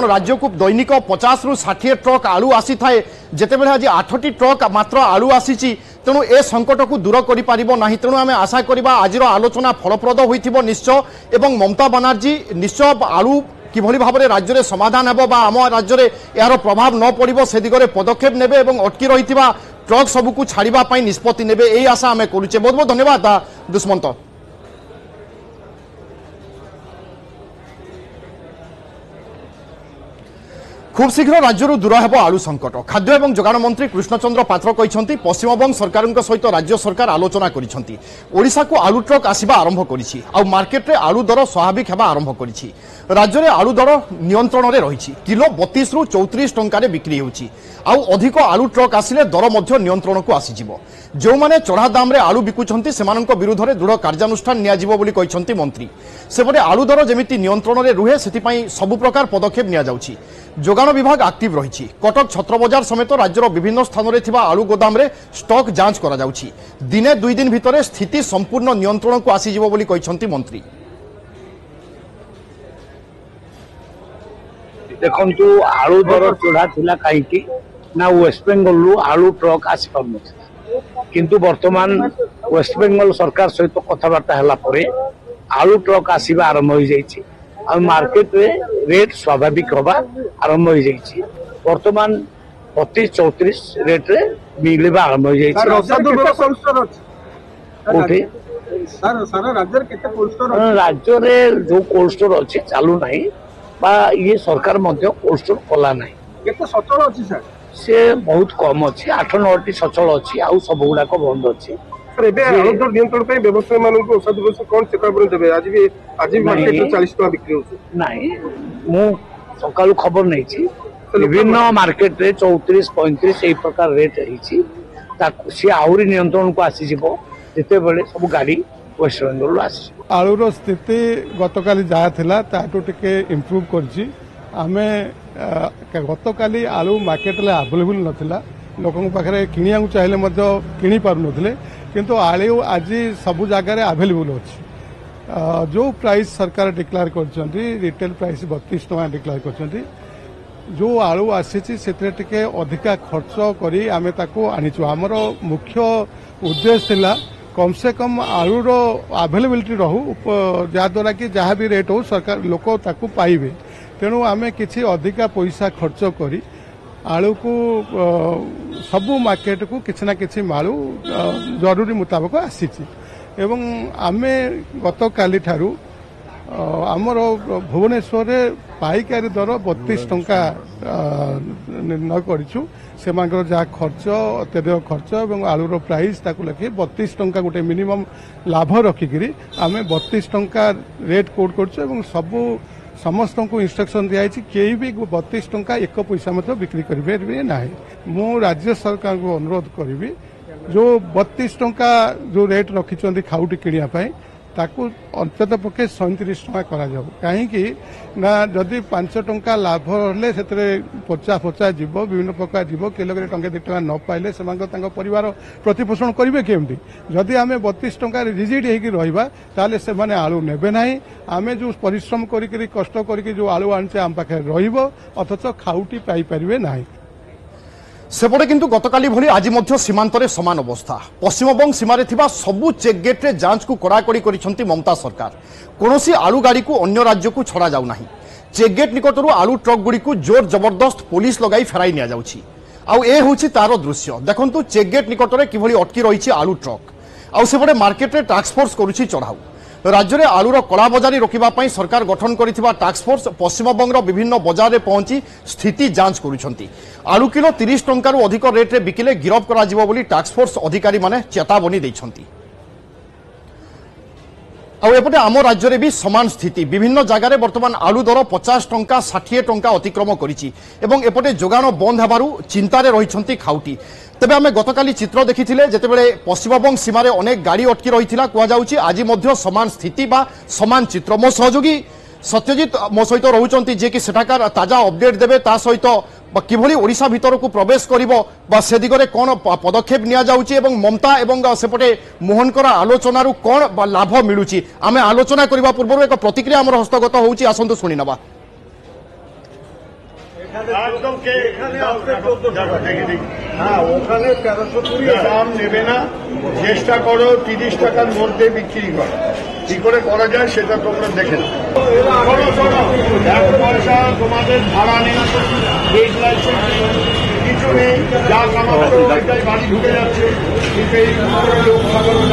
राज्य को दैनिक 50 रु 60 ट्रक आलू आसी थाए जितेबाला आज 8टी ट्रक मात्र आलू आसी तेणु ए संकट को दूर कर तेणु आम आशा करवा आज आलोचना फलप्रद होइथिबो निश्चय एवं ममता बनर्जी निश्चय आलू किभली भाव में राज्य में समाधान हेबो बा आम राज्य में यार प्रभाव न पड़ो से दिगरे पदक्षेप नेबे एवं अटकी रही ट्रक सबू छाड़ापी निष्पत्ति नेबे यही आशा आम करुचे। बहुत बहुत धन्यवाद दुष्मंत। खूब शीघ्र राज्य दूर हेब आलू संकट। खाद्य एवं जोगाण मंत्री कृष्णचंद्र पात्र कहते पश्चिमबंग सरकार सहित राज्य सरकार आलोचना करिसेंती। ओडिशा को आलू ट्रक आसिबा आरंभ करिछि आ मार्केट रे आलू दर स्वाभाविक हेबा आरंभ करिछि। राज्य में आलू दर नियंत्रण में रही किलो 32 रु 34 टंका बिक्री होउछि आ अधिक आलू ट्रक आसिले दर मध्य नियंत्रण को आसीजिवो। जो माने चढ़ा दाम रे आलू बिकुछंती सेमानक विरुद्ध रे दृढ़ कार्यानुष्ठान नियाजिवो बोली कहछंती मंत्री। सेपटे आलू दर जेमिति नियंत्रण में रुहे सेतिपई सबु प्रकार पदक्षेप निया जाउछि। जोगाण विभाग एक्टिव रही कटक छत्रबजार समेत राज्यर विभिन्न स्थान में आलू गोदाम रे स्टॉक जांच करा जाउछि। दिने 2 दिन भितर स्थिति संपूर्ण नियंत्रण को आसीजिवो बोली कहछंती मंत्री। देखंतु आलू दर चढ़ा थिला काईकी ना वेस्ट बेंगल आलू ट्रक आसी पारन किंतु वर्तमान वेस्ट बेंगल सरकार सहित कथबार्ता हला परे आलू ट्रक आसीबा आरंभ हो जाइछि आ मार्केट रे रेट स्वाभाविक होबा आरंभ हो जाइछि। वर्तमान 32-34 रेट रे मिलबा आरंभ हो जाइछि। राज्य रे जो कोल्ड स्टोर अछि चालू नाही बा ये सरकार मध्य कोल्ड स्टोर कला नाही। केते सचल अछि सर? से बहुत कम अच्छी 8-9टी सचल अच्छी आउ सब गुड़ाक बंद अच्छी। नियंत्रण व्यवसायी मान कौन चेतावनी देवे? आज भी मार्केट में 40 टका बिक्री होछि नाही। मु सकाळु खबर नहीं विभिन्न मार्केट रे 34-35 एई प्रकार रेट रही सी आहुरी नियंत्रण को आसी जिवो जेते बेले सब गाड़ी वेस्ट बेंगल आसी। आलूर स्थिति गतकाली जहाँ थिला ताटू टिके इम्प्रूव करछि। आमे गतकाली आलू मार्केट में अवेलेबल नथिला लोकों पाखे किणिया चाहिए किणी पार नथिले किंतु आलू आज सबु जगार अवेलेबल अच्छी। जो प्राइस सरकार डिक्लेयर करछंती रिटेल प्राइस 32 टका डिक्लेयर करछंती। जो आलू आसी से अधिका खर्च करी आमे ताको आनिछु। हमर मुख्य उद्देश्य थिला कम से कम आलूर अवेलेबिलिटी रहू जहाद्वारा कि जहाँ भी रेट हो सरकार लोक ताकू पाइबे। तेणु आमे किछि अधिका पैसा खर्च करी आलू को सबु मार्केट को किछि ना किछि मालू जरूरी मुताबक आसीछि एवं आमे गत काली ठारू आमर भुवनेश्वर पाइकारी दर 32 टंका निर्णय करिछु। सेमानकर जहाँ खर्च अत्यधिक खर्च और आलूर प्राइस ताकू लखी 32 टंका गोटे मिनिमम लाभ रखिकी आमे 32 टंका रेट कोड कर सबू समस्त को इंस्ट्रक्शन दिखाई कई भी 32 टंका 1 पैसा मत बिक्री करेंगे ना। मु राज्य सरकार को अनुरोध करी जो 32 टंका जो रेट रखी खाउटी किणापी ताकू अंतत पक्षे 37 टंका करा जाऊ। कहीं ना जदि 5 टंका लाभ हेले से पचा जीव विभिन्न प्रकार जीव किलो टंके 2 टंका न पाइले से परिवार प्रतिपोषण करेंगे केमती? जदि आम 32 टंका रिजिड होगा ताले से माने आलू नेबे नहीं। आमे जो परिश्रम करी कष्ट करी जो आलू आने आम पाखे रहिबो अथच खाउटी पाई परिबे नहीं। सेपटे किंतु गतकाली भली आज मध्य सीमांत रे समान अवस्था। पश्चिमबंग सीमारे थिबा सबु चेकगेट रे जांच को कड़ाकड़ी करिसंती ममता सरकार। कोनोसी आलू गाड़ी को अन्य राज्य को छड़ा जाउ नाही। चेकगेट निकटरू आलू ट्रक गुड़ी को जोर जबरदस्त पुलिस लगाई फेराई निया जाउछि। आउ ए होछि तारो दृश्य देखंतु चेकगेट निकट रे किभली अटकी रहिछि आलू ट्रक। आउ सेपटे मार्केट रे टास्क फोर्स करुछि चढ़ाऊ। राज्य में आलूर कला बजारी रोकने सरकार गठन करिथिबा टास्क फोर्स पश्चिमबंग विभिन्न बजार में पहुंची स्थिति जांच करुछंती। आलू किलो 30 टंका अधिक रेट रे बिकिले गिरफ करा जिवो बोली टास्क फोर्स अधिकारी माने चेतावनी दैछंती। आउ एपटे आम राज्य में भी समान स्थिति विभिन्न जगार बर्तमान आलू दर 50 टंका 60 टंका अतिक्रम करिछि एवं एपटे जोगाण बंद हेबारु चिंतारे रहिछंती खाउटी। तेबे आमे गतकाली चित्र देखिथिले जेतेबेले पश्चिमबंग सीमारे अनेक गाड़ी अटकी रहिथिला कुआ जाउछि आज मध्य समान स्थिति बा समान चित्र। मो सहयोगी सत्यजित मो सहित रहुचंती जे कि सेठाकार ताजा अपडेट देबे ता सहित किभली ओडिशा भितर को प्रवेश करिवो बा से दिगरे कोन पदक्षेप निया जाउछि एवं ममता एवं सेपटे मोहनकर आलोचनारु कोन लाभ मिलुछि आमे आलोचना करिवा पूर्व एक प्रतिक्रिया हमर हस्तगत होउछि आसंतु सुनि नबा। একদম কে এখানে আসবে 14 টাকা দেখে দেখি। হ্যাঁ ওখানে 1320 দাম নেবে না, চেষ্টা করো 30 টাকার মধ্যে বিক্রি করো। কি করে করা যায় সেটা তোমরা দেখে নাও। শোনো শোনো, 1 পয়সা তোমাদের ভাড়া নেই, ট্রেড লাইসেন্স নেই, কিছু নেই, যা কামাচ্ছ ওইটাই বাড়ি ঢুকে যাচ্ছে। কিন্তু এই লোক সাধারণ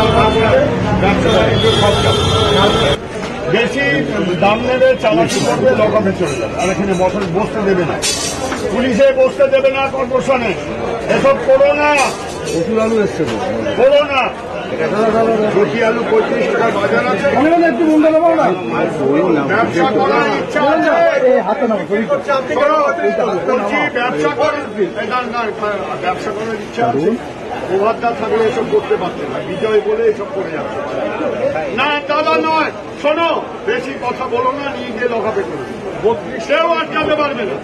ব্যবসা বাণিজ্য সব যাচ্ছে। বেশি দাম নেবে, চালাকি করবে, লকাপে চলে যাবে, আর এখানে বসতে দেবে না, পুলিশে বসতে দেবে না, কর্পোরেশনে। এসব করো না, আলু এসছে করো না। জটি আলু 35 টাকা বাজার আছে, একটু বন্ধ দেবো না। ব্যবসা করার ইচ্ছা আছে, বলছি ব্যবসা করার ব্যবসা করার ইচ্ছা আছে, প্রভাবটা থাকলে এসব করতে পারছে না, বিজয় বলে এসব করে যাচ্ছে। না দাদা নয়, শোনো, বেশি কথা বলো না, নিয়ে গিয়ে লকাপে করো, 32-এও আটকাতে পারবে না।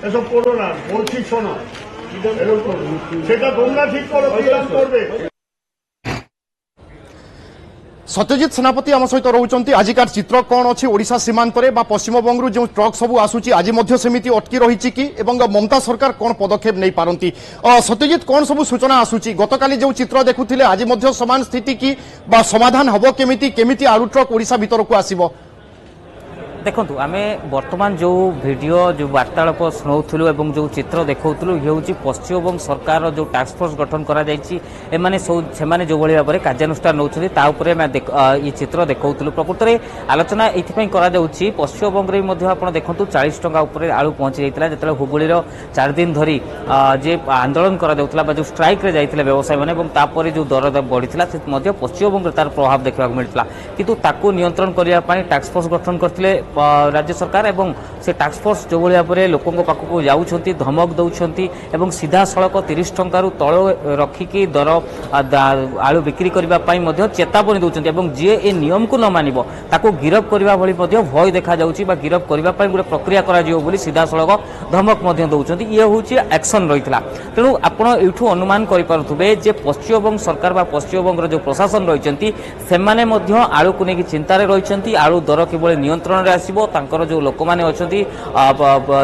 এসব করো না বলছি, শোনো, সেটা তোমরা ঠিক করো, কি করবে। সত্যজিৎ সেনাপতি আম সহিত রয়েছেন। আজিকার চিত্র কোণ অছি ওড়িশা সীমান্তরে বা পশ্চিমবঙ্গ যে ট্রক সবু আসুচি, আজ মধ্যে সেমিতি অটকি রয়েছে কি, এবং মমতা সরকার কোণ পদক্ষেপ নেই পারନ୍ତି? সত্যজিৎ, কোণ সবু সূচনা আসুচি? গতকালি যে চিত্র দেখুলে আজ মধ্যে সমান স্থিতি কি, বা সমাধান হব কেমিতি? কেমিতি আলু ট্রক ওড়িশা ভিতরকু আসিব? দেখুন, আমি বর্তমান যে ভিডিও যে বার্তালাপ শুনাউলু এবং যে চিত্র দেখাউলু ইয়ে হচ্ছে পশ্চিমবঙ্গ সরকার যে টাস্কফোর্স গঠন করা যাইছি, এমানে সেমানে যেভাবে ভাবে কার্যানুষ্ঠান নৌছেন তা উপরে আমি এই চিত্র দেখাউলু। প্রকৃতরে আলোচনা এইপাই করা যাচ্ছে, পশ্চিমবঙ্গের মধ্যে আপনার দেখুন 40 টাকা উপরে আলু পৌঁছি যাইছিলা, যেতবে হুবুড়ির 4 দিন ধরি যে আন্দোলন করা যাউতলা বা যে স্ট্রাইক্রে যাইଥିଲେ ব্যবসায়ী মানে, এবং তারপরে যে দর বড়িলা সে মধ্যে পশ্চিমবঙ্গের তার প্রভাব দেখা মিলুলা। কিন্তু তাকে নিয়ন্ত্রণ করা টাস্কফোর্স গঠন করতে রাজ্য সরকার, এবং সে টাস্কফোর্স যেভাবে ভাবে লোক পাখক যাচ্ছেন, ধমক দৌঁছেন এবং সিধা সড়ক 30 টঙ্কার তল রক্ষিকি দর আলু বিক্রি করা চেতাবনী দৌঁছেন, এবং যে এ নিয়মকু ন মানিব তাকে গিরফ করা ভଳି ভয় দেখা যাচ্ছে, বা গিরফ করা গোটে প্রক্রিয়া করা বলে সিধা সড়ক ধমক দৌঁছেন। ইয়ে হচ্ছে অ্যাকশন রয়েছে। তেণু আপনার এইঠু অনুমান করে যে পশ্চিমবঙ্গ সরকার বা পশ্চিমবঙ্গের যে প্রশাসন রয়েছেন সেমানে আলুকু নিয়ে চিন্তার রয়েছেন, আলু দর কিভাবে নিয়ন্ত্রণে আসব, তাঁর যে লোক মানে অনেক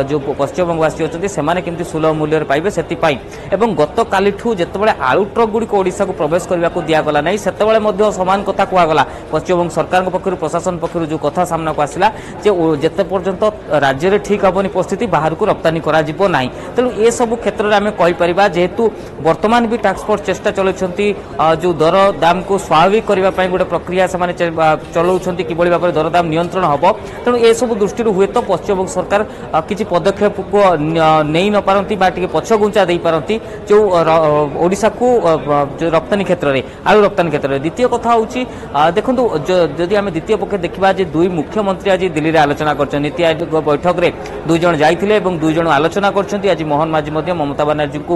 যে পশ্চিমবঙ্গবাসী অনেক সেমানে কেমতি সুলভ মূল্যের পাইবে সেপাই। এবং গতকালিঠু যেতবে আলু ট্রক গুড়ি ওড়িশা প্রবেশ করা দিগলা না, সেতবে সমান কথা কুয়াগলা পশ্চিমবঙ্গ সরকার পক্ষ প্রশাসন পক্ষ যে কথা সামনাকু আসলা যে যেতে পর্যন্ত রাজ্যের ঠিক হবনি পরিস্থিতি বাহারকু রপ্তানি করা যাব না। তেমন এসবু ক্ষেত্রে আমি কইপারিবা যেহেতু বর্তমান বি টাস্কফোর্স চেষ্টা চলাইছেন যে দর দামকু স্বাভাবিক করা গোটে প্রক্রিয়া সে চলাউছেন, কিভাবে ভাবে দরদাম নিয়ন্ত্রণ হব। তেমন এসবু দৃষ্টি হুয়েত পশ্চিমবঙ্গ সরকার কিছু পদক্ষেপ নেই ন পারନ୍ତି বা টিকে পছঘুঞ্চা দেই পারନ୍ତି যে ওড়িশাকু রপ্তানি ক্ষেত্রে আলু রপ্তানি ক্ষেত্রে। দ্বিতীয় কথা হচ্ছে দেখুন, যদি আমি দ্বিতীয় পক্ষে দেখা যে 2 মুখ্যমন্ত্রী আজ দিল্লি আলোচনা করছেন, নীতি আয়োগ বৈঠকরে 2 জন যাইଥିଲେ এবং 2 জন আলোচনা করছেন। আজ মোহন মাঝি মমতা বানার্জীকে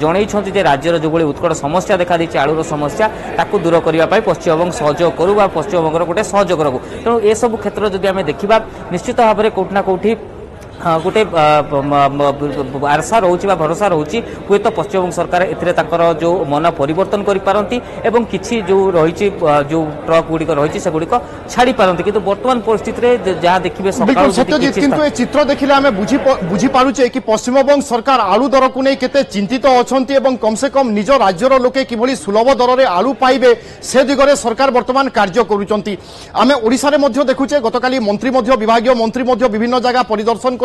জনাইছেন যে রাজ্যের যেভাবে উৎকট সমস্যা দেখা দিয়েছে আলুর সমস্যা তাকে দূর করা পশ্চিমবঙ্গ সহযোগ করু বা পশ্চিমবঙ্গর গোটে সহযোগ রাখু। তেমন এসবু ক্ষেত্রে যদি আমি দেখা নিশ্চিত ভাবে কোটি না কোটি গোটে আশা রয়েছে বা ভরসা রয়েছে, হুয়েত পশ্চিমবঙ্গ সরকার এতে তাঁর যে মন পরিবর্তন করে পারନ୍ତି এবং কিছু যে রয়েছে যে ট্রক গুড়িক রয়েছে সেগুড়িক ছাড়ি পারନ୍ତି। কিন্তু বর্তমান পরিস্থিতিতে যা দেখবে সত্যজিৎ, কিন্তু এই চিত্র দেখলে আমি বুঝিপারুছে কি পশ্চিমবঙ্গ সরকার আলু দরকু নেই কেতে চিন্তিত অছন্তি, এবং কমসে কম নিজ রাজ্যর লোকে কিভাবে সুলভ দরে আলু পাইবে সে দিগরে সরকার বর্তমান কার্য করুচার। আমি ওড়িশার মধ্যে দেখুছে গতকালি মন্ত্রী বিভাগীয় মন্ত্রী বিভিন্ন জায়গা পরিদর্শন করে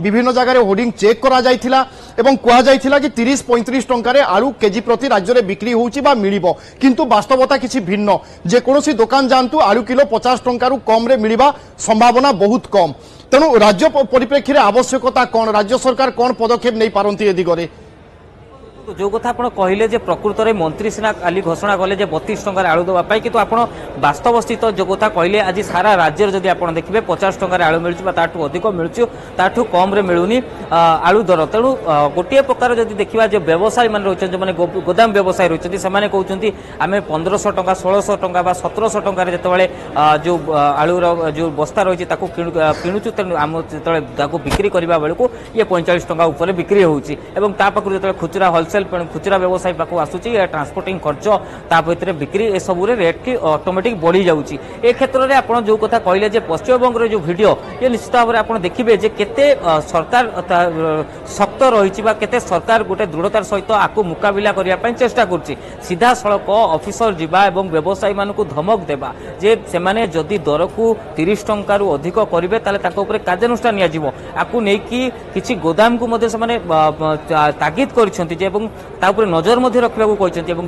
বিভিন্ন জায়গায় হোর্ডিং চেক করা যাইছিলা এবং কুয়া যাইছিলা কি 30-35 টঙ্কারে আলু কেজি প্রতি রাজ্যে বিক্রি হচ্ছে বা মিলিব, কিন্তু বাস্তবতা কিছু ভিন্ন। যে কোনসি দোকান যাআন্তু আলু কিলো 50 টঙ্কারু কমরে মিলিবা সম্ভাবনা বহুত কম। তেণু রাজ্য পরিপ্রেক্ষীরে আবশ্যকতা কোন, রাজ্য সরকার কোন পদক্ষেপ নেই পারନ୍ତି এ দিগরে? যে কথা আপনার কহিলেন যে প্রকৃতরে মন্ত্রী সিনা কালি ঘোষণা কলে যে 32 টাকার আলু দেওয়া, কিন্তু আপনার বাস্তবস্থিত যে কথা কহিলেন আজ সারা রাজ্যের যদি আপনার দেখবে 50 টাকার আলু মিলুଛି বা তাঠু অধিক মিলুଛି, তাঠু কমরে মিলুনি আলু দর। তেণু গোটিয়ে প্রকার যদি দেখা যে ব্যবসায়ী মানে রয়েছেন, যে গোদাম ব্যবসায়ী রয়েছেন, সেমানে কৌଛନ୍ତି আমি 1500 টাকা 1600 টাকা বা 1700 টাকার যেতবে যে আলুর যে বস্তা রয়েছে তাকে কিণুছু, তেমন আমি যেতবে তাকে বিক্রি করা বেড়ে ইয়ে 45 টাকা উপরে বিক্রি হচ্ছে, এবং তা পাখু যেতবে খুচরা হোলসেল होलसेल खुचरा व्यवसायी पाक आसूची ट्रांसपोर्टिंग खर्च ता भितर बिक्री ए सब रेट की ऑटोमेटिक बढ़ी जाऊँगी ए क्षेत्र में आप जो कथा कहले जे पश्चिमबंग जो वीडियो ये निश्चित भाव में आप देखिए जे केते सरकार शक्त रही केते सरकार गोटे दृढ़तार सहित आपको मुकाबिला करने चेष्टा कर सीधा सड़क ऑफिसर जीवा एवं व्यवसायी मानक धमक देवा जे से माने जदि दर को 30 टंका रु अधिक करेंगे कार्यानुष्ठान नहीं कि गोदाम को तागिद कर नजर रखा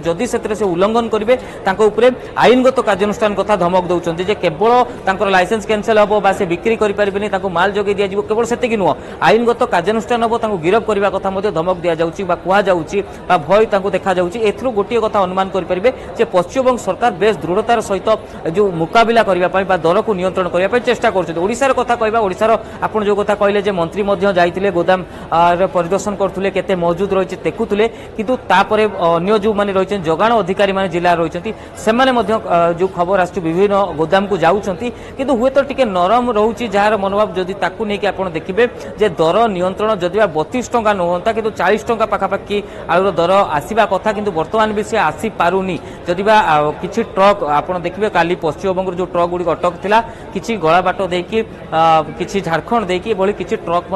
जदि से उल्लंघन करेंगे आईनगत कार्यानुष्ठान कथा धमक दौरान जे केवल लाइसेंस कैंसल हम से बिक्री करें माल जोगे दि केवल से नुह आईनगत कार्यानुष्ठान हम गिरफ करने कथा धमक दि जाऊँगी भय देखा जाऊँगी गोटे कथा अनुमान करेंगे पश्चिमबंग सरकार बेस दृढ़तार सहित जो मुकाबिला करने दर को नियंत्रण करने चेष्टा कर कथा कहवा ओडिशार आपन जो कथा कहले मंत्री जाइए गोदाम परिदर्शन करते केते मौजूद रही देखुले किंतु तापरे अन्य जो माने रही जगाण अधिकारी माने जिला रही से जो खबर आस विभिन्न गोदाम को जाऊँगी किंतु हुए तो टिके नरम रोचे जार मनोभाव जदि ताकू नहीं आपड़ देखिए जे दर नियंत्रण जदि 32 टंका नुहता कि 40 टंका पाखापाखि आलुर दर आसवा कथा किंतु बर्तमान भी सी आसी पारुनी जदि किसी ट्रक आप देखिए काली पश्चिमबंग जो ट्रक गुड़ी अटक था कि गला बाट देकी कि झारखंड देकी किसी ट्रक